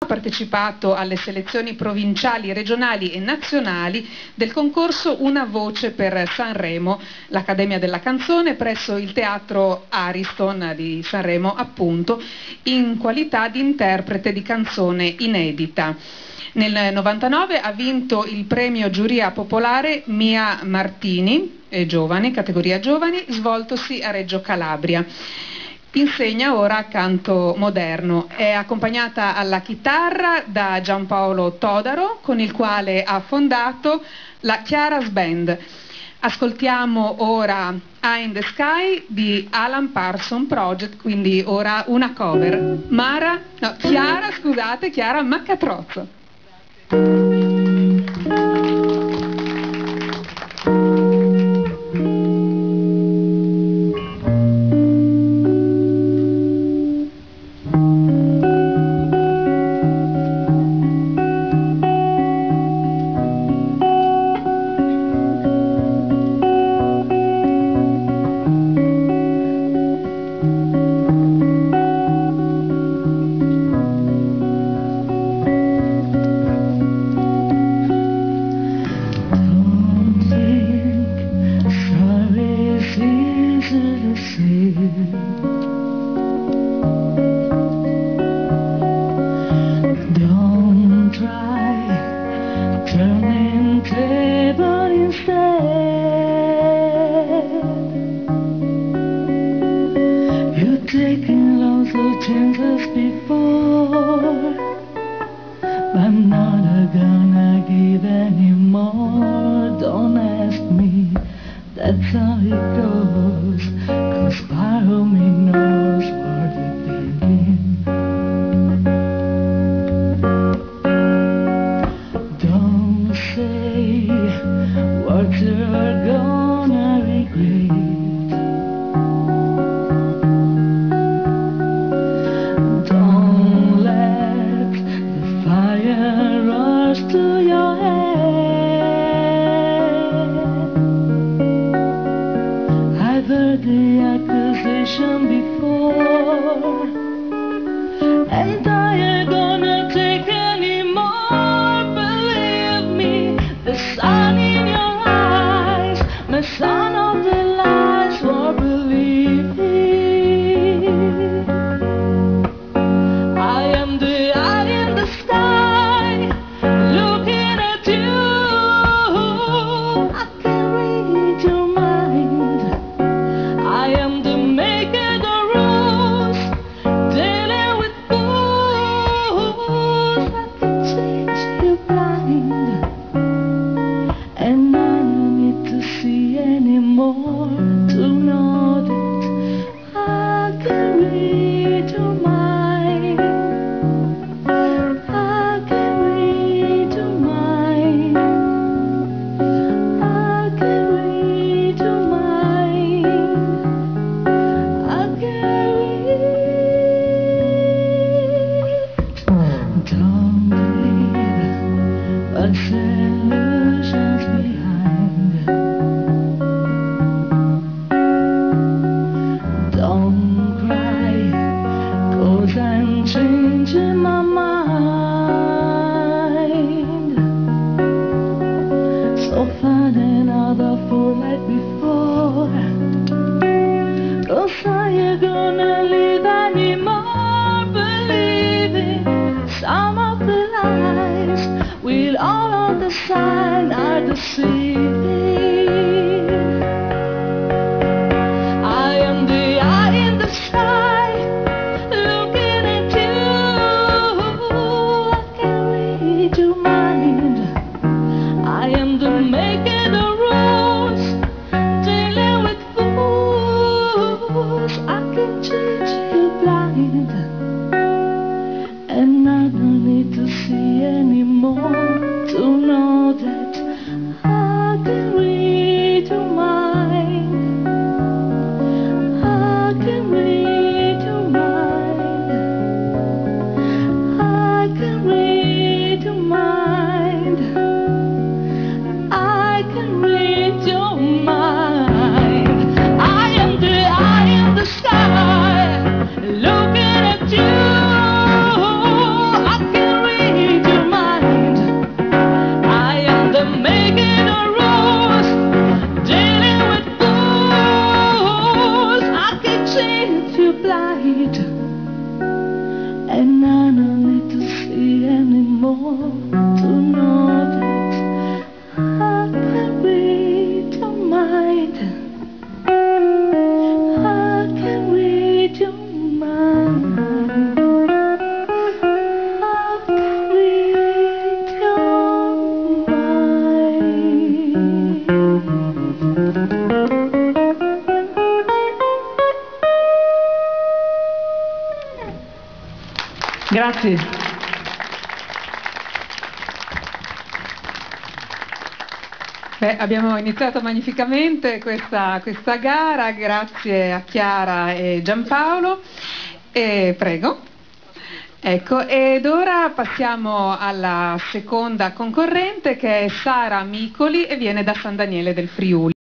partecipato alle selezioni provinciali, regionali e nazionali del concorso Una voce per Sanremo, l'Accademia della Canzone, presso il Teatro Ariston di Sanremo, appunto, in qualità di interprete di canzone inedita. Nel 99 ha vinto il premio giuria popolare Mia Martini, giovani, categoria giovani, svoltosi a Reggio Calabria. Insegna ora canto moderno, è accompagnata alla chitarra da Giampaolo Todaro, con il quale ha fondato la Chiara's Band. Ascoltiamo ora Eye in the Sky di Alan Parsons Project, quindi ora una cover. Chiara Maccatrozzo. Taken lots of chances before, but I'm not gonna give any more. Don't ask me, that's how it goes, 'cause part of me knows what you're thinking. Don't say what you're gonna regret. To your head, I've heard the accusation before, and I ain't gonna take any more. Believe me, the sun in your eyes, my son of the lies, or believe me, I am the eye in the sky. Illusions behind. Don't cry, 'cause I'm changing my mind. So find another fool like before, 'cause I ain't gonna live anymore believing some of the lies with all of the signs are deceiving. I am the eye in the sky, looking at you. I can read your mind. I am the maker the rules, dealing with fools. I can change you blind, and I don't need to see anymore to know that I can read your mind. I can read your mind. I can read your mind. I can read your mind. I am the eye in the sky, looking at you. I can Grazie. Beh, abbiamo iniziato magnificamente questa gara, grazie a Chiara e Giampaolo. Prego. Ecco, ed ora passiamo alla seconda concorrente, che è Sara Micoli e viene da San Daniele del Friuli.